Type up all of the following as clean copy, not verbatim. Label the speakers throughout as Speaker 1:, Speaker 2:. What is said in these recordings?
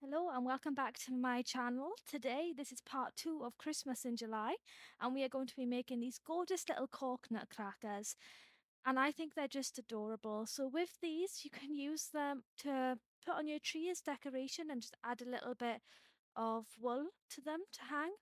Speaker 1: Hello and welcome back to my channel. Today, this is part 2 of Christmas in July, and we are going to be making these gorgeous little cork nutcrackers. And I think they're just adorable. So with these, you can use them to put on your tree as decoration and just add a little bit of wool to them to hang,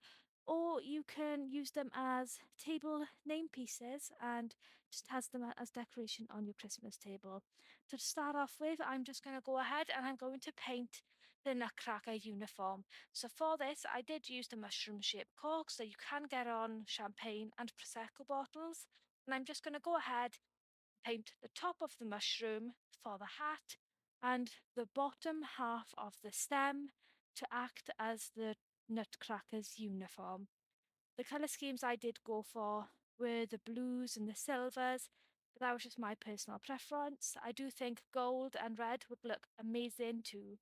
Speaker 1: or you can use them as table name pieces and just has them as decoration on your Christmas table. To start off with, I'm just going to go ahead and I'm going to paint the Nutcracker uniform. So for this, I did use the mushroom shaped cork, so you can get on champagne and prosecco bottles. And I'm just going to go ahead paint the top of the mushroom for the hat and the bottom half of the stem to act as the Nutcracker's uniform. The colour schemes I did go for were the blues and the silvers, but that was just my personal preference. I do think gold and red would look amazing too.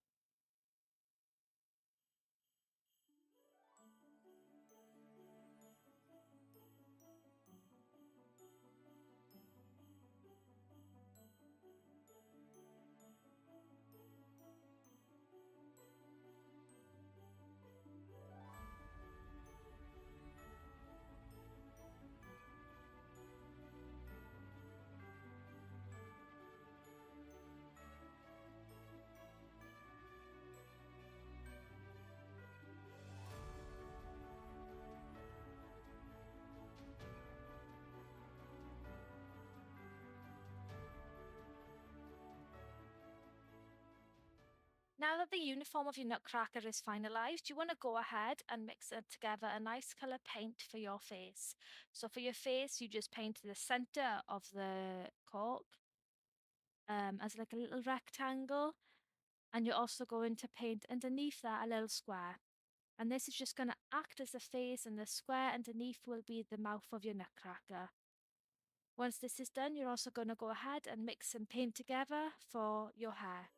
Speaker 1: Now that the uniform of your Nutcracker is finalised, you want to go ahead and mix it together a nice colour paint for your face. So for your face, you just paint the centre of the cork as like a little rectangle, and you're also going to paint underneath that a little square. And this is just going to act as a face, and the square underneath will be the mouth of your Nutcracker. Once this is done, you're also going to go ahead and mix some paint together for your hair.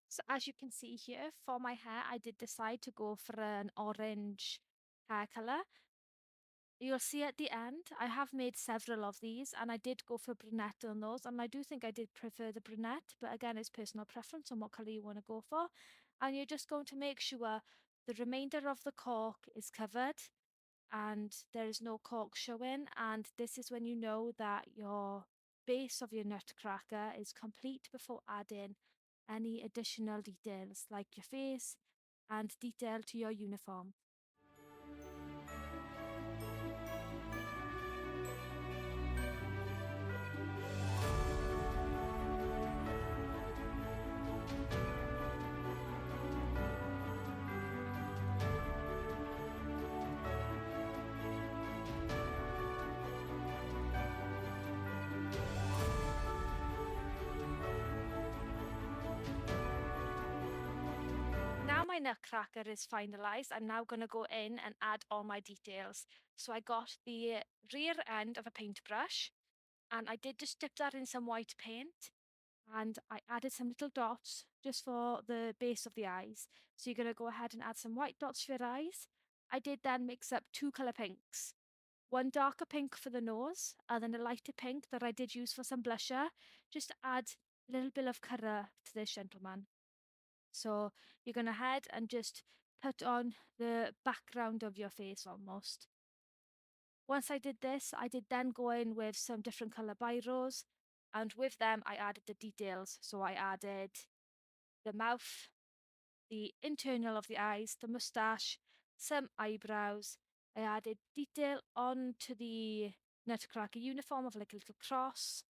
Speaker 1: So as you can see here, for my hair, I did decide to go for an orange hair colour. You'll see at the end, I have made several of these and I did go for brunette on those, and I do think I did prefer the brunette, but again, it's personal preference on what colour you want to go for. And you're just going to make sure the remainder of the cork is covered and there is no cork showing, and this is when you know that your base of your nutcracker is complete before adding any additional details like your face and detail to your uniform. Now my nutcracker is finalised, I'm now going to go in and add all my details. So I got the rear end of a paintbrush and I did just dip that in some white paint, and I added some little dots just for the base of the eyes. So you're going to go ahead and add some white dots for your eyes. I did then mix up two colour pinks. One darker pink for the nose, and then a lighter pink that I did use for some blusher, just to add a little bit of colour to this gentleman. So you're going to head and just put on the background of your face almost. Once I did this, I did then go in with some different colour biros, and with them I added the details. So I added the mouth, the internal of the eyes, the moustache, some eyebrows. I added detail onto the Nutcracker uniform of like a little cross,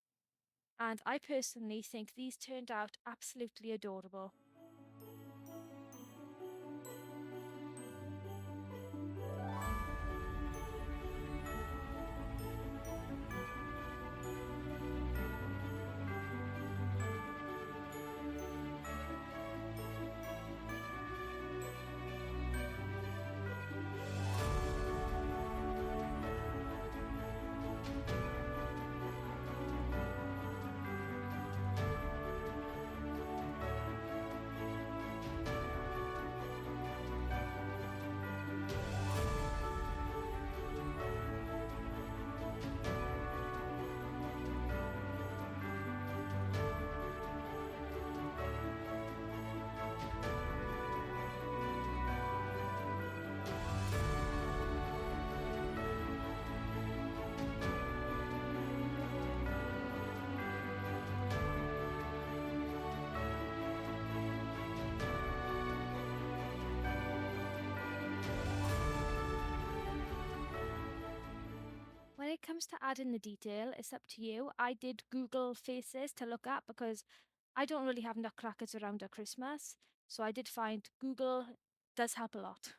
Speaker 1: and I personally think these turned out absolutely adorable. comes to adding the detail, it's up to you. I did Google faces to look at because I don't really have nutcrackers around at Christmas. So I did find Google does help a lot.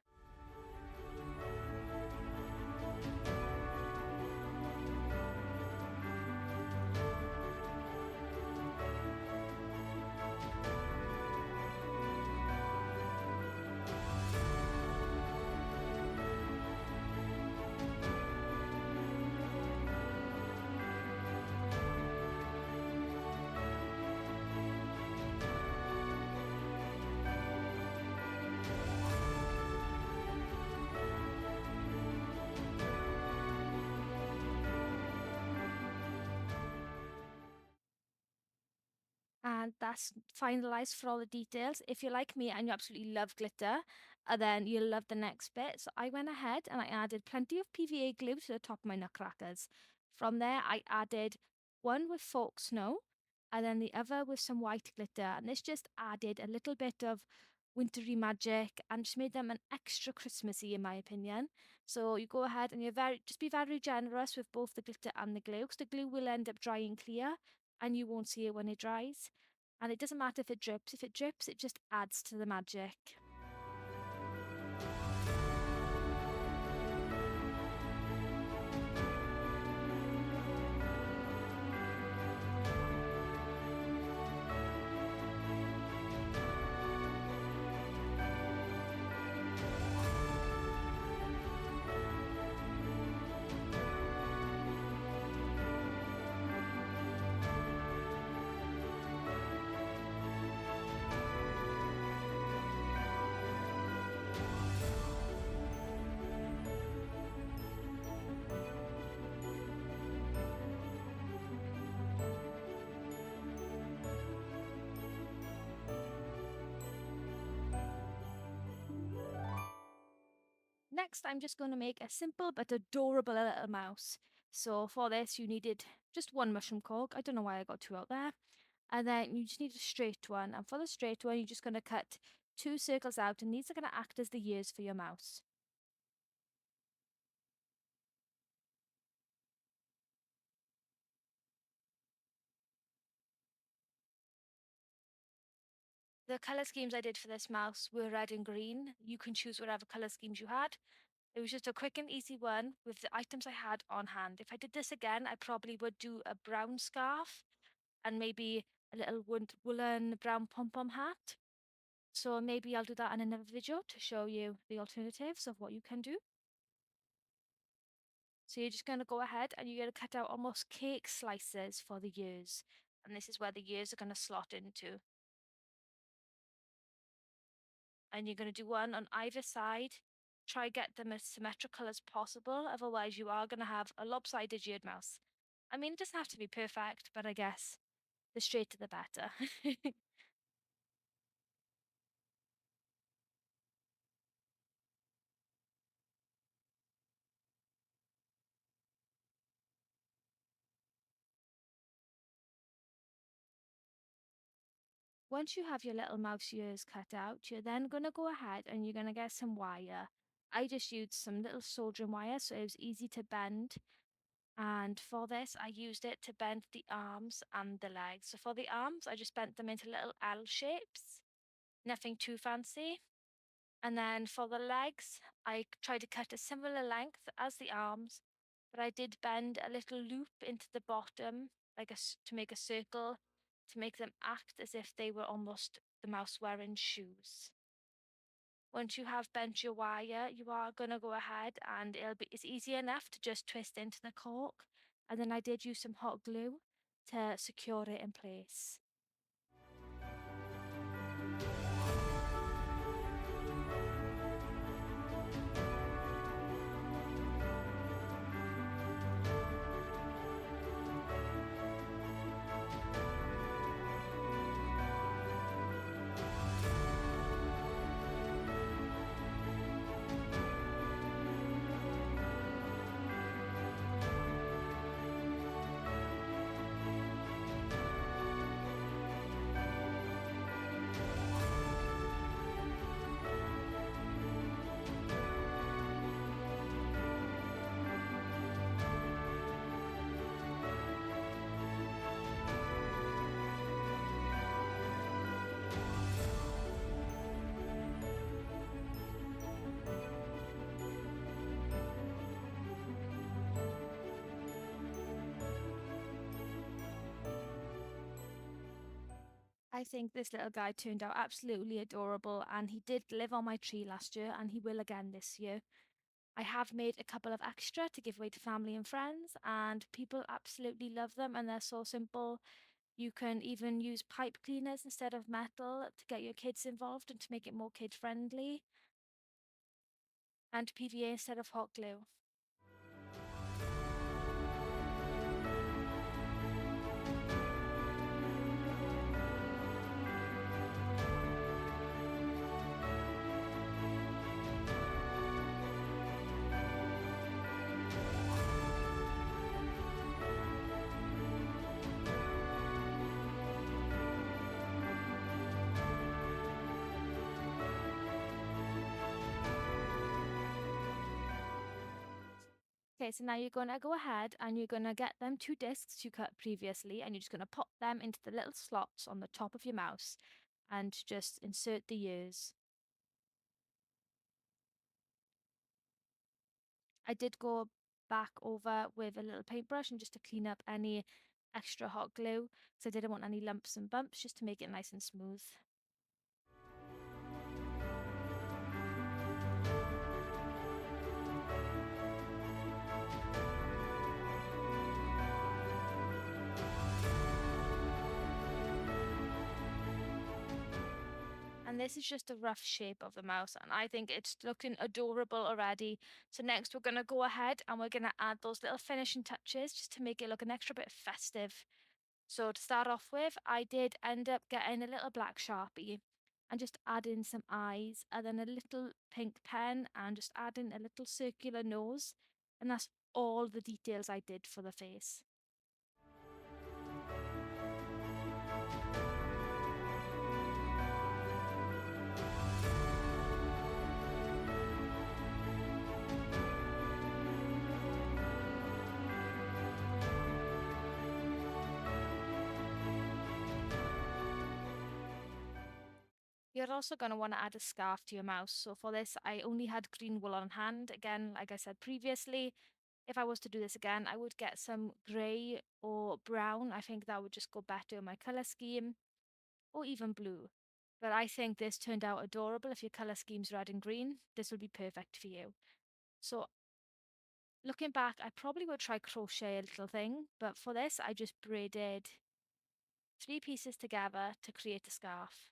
Speaker 1: And that's finalized for all the details. If you're like me and you absolutely love glitter, then you'll love the next bit. So I went ahead and I added plenty of PVA glue to the top of my nutcrackers. From there, I added one with folk snow and then the other with some white glitter. And this just added a little bit of wintry magic and just made them an extra Christmassy, in my opinion. So you go ahead and just be very generous with both the glitter and the glue, because the glue will end up drying clear and you won't see it when it dries. And it doesn't matter if it drips. If it drips, it just adds to the magic. Next, I'm just going to make a simple but adorable little mouse. So for this, you needed just one mushroom cork. I don't know why I got two out there. And then you just need a straight one. And for the straight one, you're just going to cut two circles out. And these are going to act as the ears for your mouse. The colour schemes I did for this mouse were red and green. You can choose whatever colour schemes you had. It was just a quick and easy one with the items I had on hand. If I did this again, I probably would do a brown scarf and maybe a little woolen brown pom-pom hat. So maybe I'll do that in another video to show you the alternatives of what you can do. So you're just going to go ahead and you're going to cut out almost cake slices for the ears. And this is where the ears are going to slot into. And you're going to do one on either side. Try get them as symmetrical as possible. Otherwise you are going to have a lopsided eared mouse. I mean, it doesn't have to be perfect, but I guess the straighter the better. Once you have your little mouse ears cut out, you're then going to go ahead and you're going to get some wire. I just used some little soldering wire so it was easy to bend. And for this, I used it to bend the arms and the legs. So for the arms, I just bent them into little L shapes, nothing too fancy. And then for the legs, I tried to cut a similar length as the arms, but I did bend a little loop into the bottom, to make a circle, to make them act as if they were almost the mouse wearing shoes. Once you have bent your wire, you are going to go ahead and it's easy enough to just twist into the cork. And then I did use some hot glue to secure it in place. I think this little guy turned out absolutely adorable, and he did live on my tree last year and he will again this year. I have made a couple of extra to give away to family and friends, and people absolutely love them and they're so simple. You can even use pipe cleaners instead of metal to get your kids involved and to make it more kid friendly, and PVA instead of hot glue. Okay, so now you're going to go ahead and you're going to get them two discs you cut previously, and you're just going to pop them into the little slots on the top of your mouse and just insert the ears. I did go back over with a little paintbrush and just to clean up any extra hot glue because I didn't want any lumps and bumps, just to make it nice and smooth. And this is just a rough shape of the mouse, and I think it's looking adorable already. So next we're going to go ahead and we're going to add those little finishing touches just to make it look an extra bit festive. So to start off with, I did end up getting a little black Sharpie and just adding some eyes and then a little pink pen and just adding a little circular nose. And that's all the details I did for the face. You're also going to want to add a scarf to your mouse. So for this, I only had green wool on hand. Again, like I said previously, if I was to do this again, I would get some grey or brown. I think that would just go better with my color scheme, or even blue. But I think this turned out adorable. If your color scheme's red and green, this will be perfect for you. So looking back, I probably would try crochet a little thing, but for this, I just braided three pieces together to create a scarf.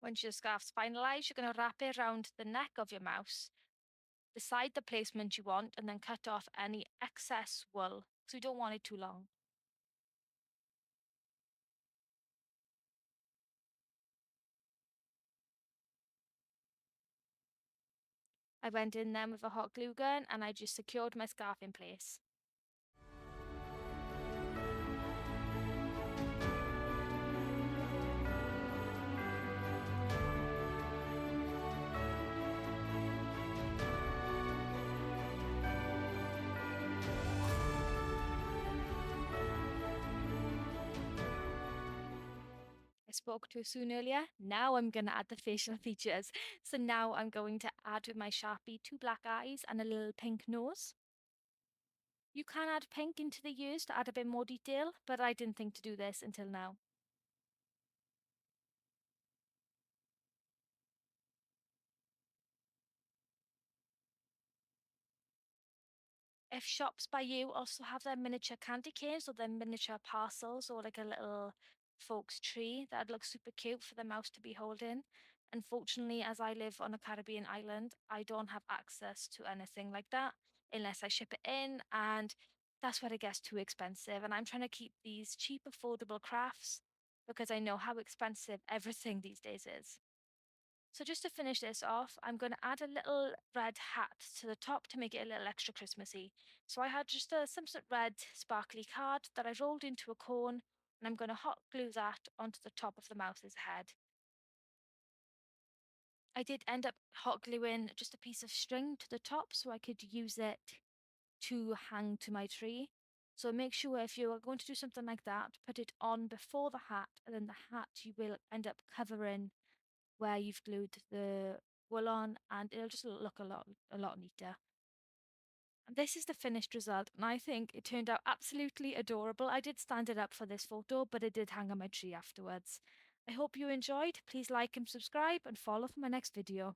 Speaker 1: Once your scarf's finalized, you're going to wrap it around the neck of your mouse, decide the placement you want, and then cut off any excess wool because we don't want it too long. I went in then with a hot glue gun and I just secured my scarf in place. I spoke too soon earlier. Now I'm going to add the facial features. So now I'm going to add with my Sharpie two black eyes and a little pink nose. You can add pink into the ears to add a bit more detail, but I didn't think to do this until now. If shops by you also have their miniature candy canes or their miniature parcels or like a little folks tree, that'd look super cute for the mouse to be holding. Unfortunately, as I live on a Caribbean island, I don't have access to anything like that unless I ship it in, and that's where it gets too expensive. And I'm trying to keep these cheap, affordable crafts because I know how expensive everything these days is. So just to finish this off, I'm going to add a little red hat to the top to make it a little extra Christmassy. So I had just a some red sparkly card that I rolled into a cone, and I'm going to hot glue that onto the top of the mouse's head. I did end up hot gluing just a piece of string to the top so I could use it to hang to my tree. So make sure if you are going to do something like that, put it on before the hat, and then the hat you will end up covering where you've glued the wool on, and it'll just look a lot neater. And this is the finished result, and I think it turned out absolutely adorable. I did stand it up for this photo, but it did hang on my tree afterwards. I hope you enjoyed. Please like and subscribe and follow for my next video.